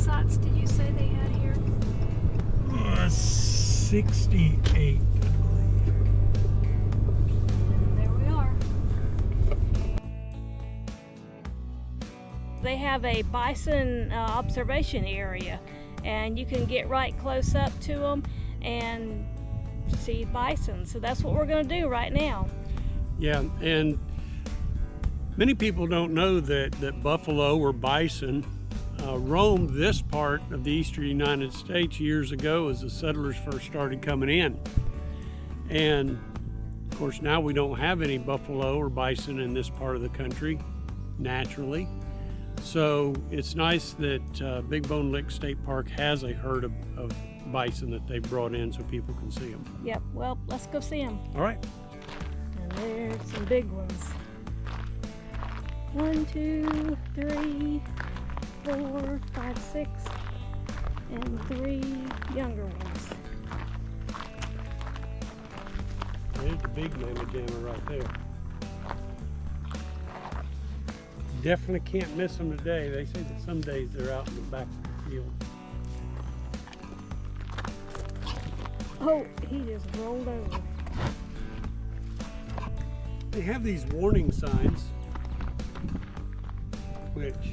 sites did you say they had here? 68, I believe. And there we are. They have a bison observation area, and you can get right close up to them and see bison. So that's what we're going to do right now. Yeah, and many people don't know that buffalo or bison roamed this part of the eastern United States years ago as the settlers first started coming in. And of course now we don't have any buffalo or bison in this part of the country naturally. So it's nice that Big Bone Lick State Park has a herd of bison that they brought in so people can see them. Yep, well, let's go see them. All right. And there's some big ones. 1, 2, 3, 4, 5, 6, and 3 younger ones. There's the big mamma jamma right there. Definitely can't miss them today. They say that some days they're out in the back of the field. Oh, he just rolled over. They have these warning signs, which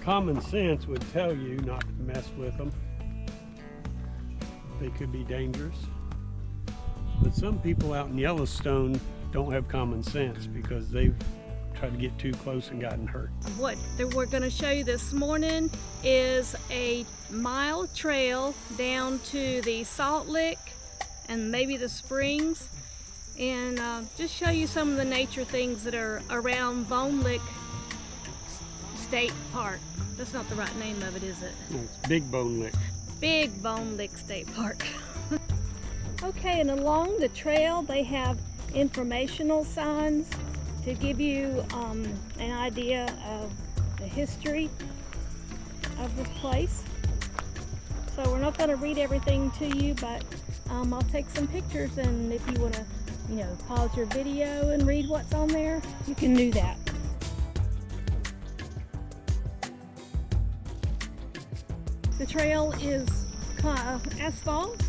common sense would tell you not to mess with them. They could be dangerous. But some people out in Yellowstone don't have common sense because they've tried to get too close and gotten hurt. What we're going to show you this morning is a mile trail down to the Salt Lick and maybe the springs, and just show you some of the nature things that are around Bone Lick State Park. That's not the right name of it, is it? No, it's Big Bone Lick. Big Bone Lick State Park. Okay, and along the trail they have informational signs to give you an idea of the history of this place. So we're not going to read everything to you, but I'll take some pictures, and if you want to, pause your video and read what's on there, you can do that. The trail is asphalt,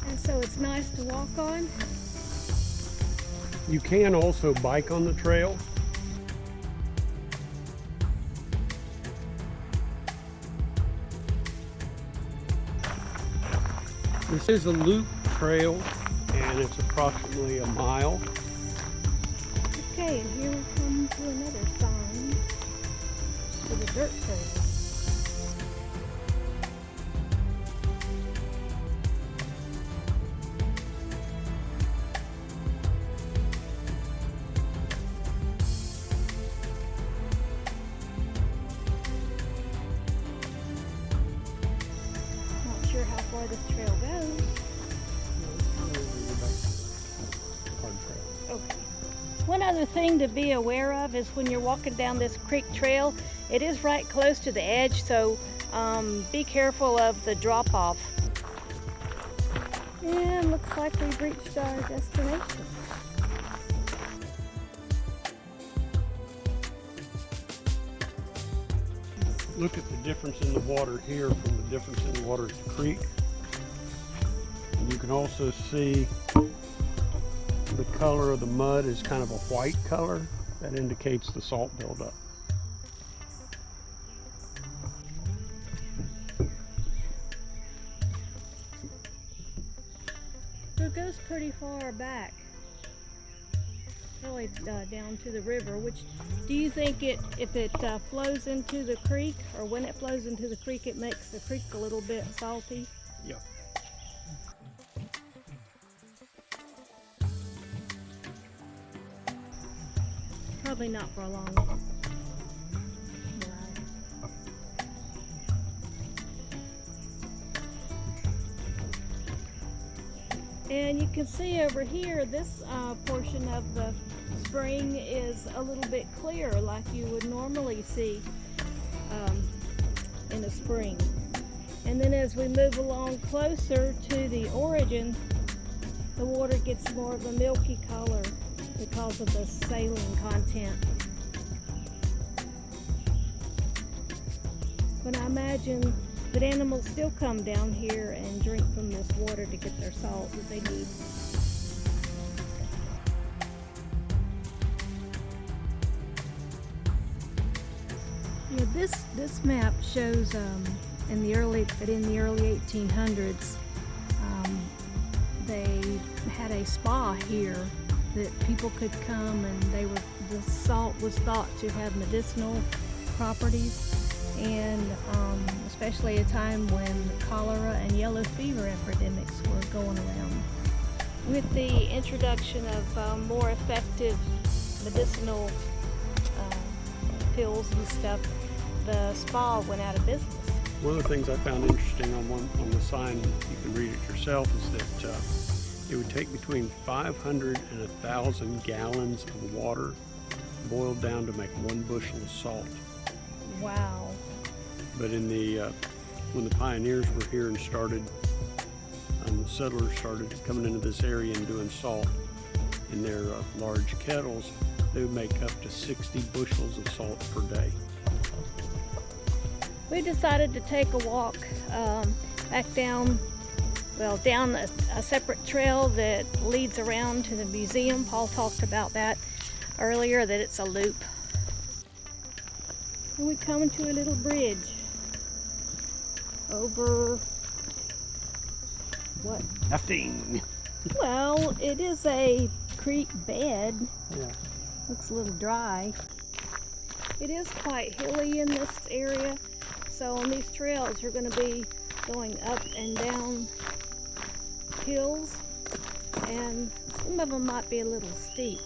and so it's nice to walk on. You can also bike on the trail. This is a loop trail, and it's approximately a mile. Okay, and here we come to another sign for the dirt trail. Not sure how far this trail goes. Okay. One other thing to be aware of is when you're walking down this creek trail, it is right close to the edge, so be careful of the drop-off. And looks like we've reached our destination. Look at the difference in the water here from the difference in the water at the creek. And you can also see the color of the mud is kind of a white color. That indicates the salt buildup. So it goes pretty far back, really down to the river. Which, do you think if it flows into the creek, or when it flows into the creek, it makes the creek a little bit salty? Yeah. Probably not for a long while. And you can see over here, this portion of the spring is a little bit clearer, like you would normally see in a spring. And then as we move along closer to the origin, the water gets more of a milky color because of the saline content. But I imagine that animals still come down here and drink from this water to get their salt that they need. Yeah, this map shows in the early 1800s they had a spa here that people could come, and the salt was thought to have medicinal properties, and especially a time when cholera and yellow fever epidemics were going around. With the introduction of more effective medicinal pills and stuff, the spa went out of business. One of the things I found interesting on the sign, you can read it yourself, is that it would take between 500 and 1,000 gallons of water boiled down to make 1 bushel of salt. Wow. But in when the pioneers were here and the settlers started coming into this area and doing salt in their large kettles, they would make up to 60 bushels of salt per day. We decided to take a walk back down a separate trail that leads around to the museum. Paul talked about that earlier, that it's a loop. And we come to a little bridge over what? Nothing. Well, it is a creek bed. Yeah. Looks a little dry. It is quite hilly in this area, so on these trails you're going to be going up and down hills, and some of them might be a little steep,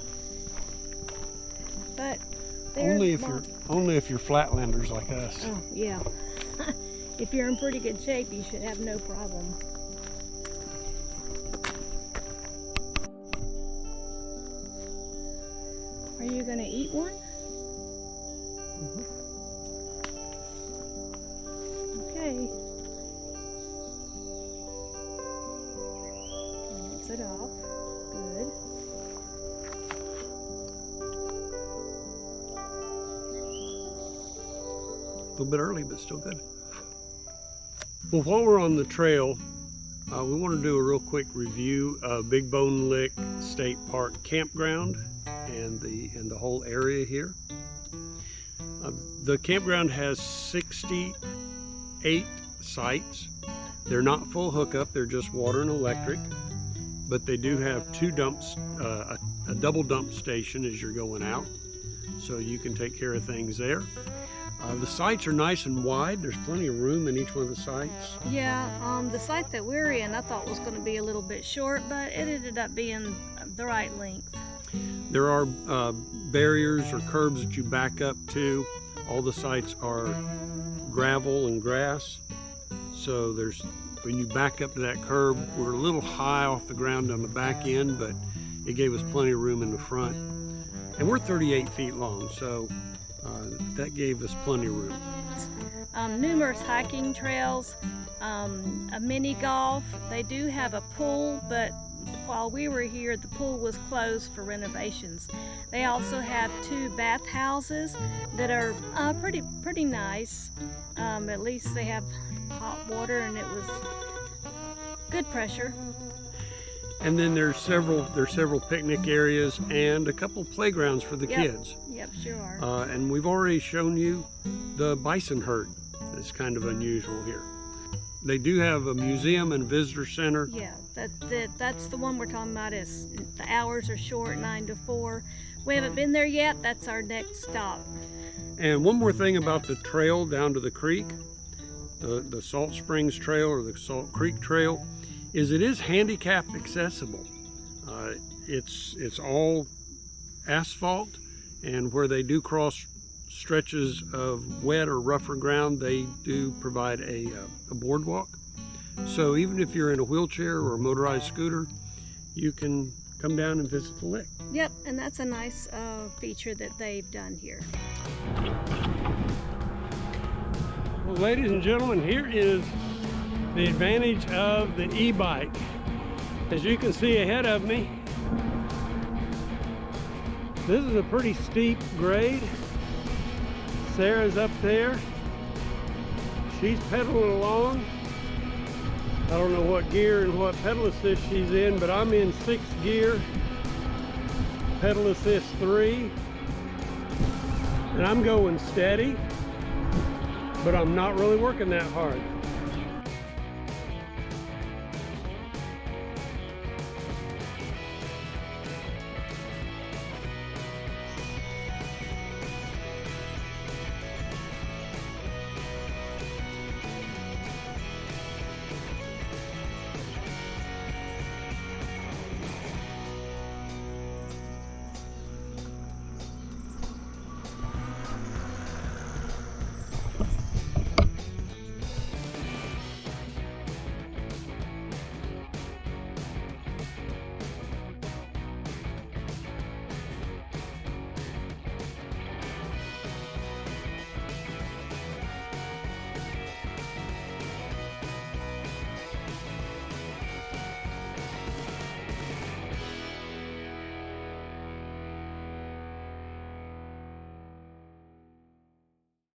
but only if you're flatlanders like us. Oh yeah. If you're in pretty good shape, you should have no problem. Are you going to eat one? Mm-hmm. Okay. Rinse it off. Good. A little bit early, but still good. Well, while we're on the trail, we want to do a real quick review of Big Bone Lick State Park Campground and the whole area here. The campground has 68 sites. They're not full hookup, they're just water and electric, but they do have 2 dumps, a double dump station as you're going out, so you can take care of things there. The sites are nice and wide. There's plenty of room in each one of the sites. Yeah, the site that we're in I thought was going to be a little bit short, but it ended up being the right length. There are barriers or curbs that you back up to. All the sites are gravel and grass, so when you back up to that curb, we're a little high off the ground on the back end, but it gave us plenty of room in the front. And we're 38 feet long, so that gave us plenty of room. Numerous hiking trails, a mini golf. They do have a pool, but while we were here, the pool was closed for renovations. They also have 2 bathhouses that are pretty nice. At least they have hot water, and it was good pressure. And then there's several picnic areas and a couple playgrounds for the kids. Yep, sure are. And we've already shown you the bison herd. That's kind of unusual here. They do have a museum and visitor center. Yeah, that's the one we're talking about. Is the hours are short, 9 to 4. We haven't been there yet. That's our next stop. And one more thing about the trail down to the creek, the Salt Springs Trail or the Salt Creek Trail, is it is handicap accessible. It's all asphalt, and where they do cross stretches of wet or rougher ground, they do provide a boardwalk. So even if you're in a wheelchair or a motorized scooter, you can come down and visit the lick. Yep, and that's a nice feature that they've done here. Well, ladies and gentlemen, here is the advantage of the e-bike. As you can see ahead of me, this is a pretty steep grade. Sarah's up there, she's pedaling along. I don't know what gear and what pedal assist she's in, but I'm in 6th gear, pedal assist 3, and I'm going steady, but I'm not really working that hard.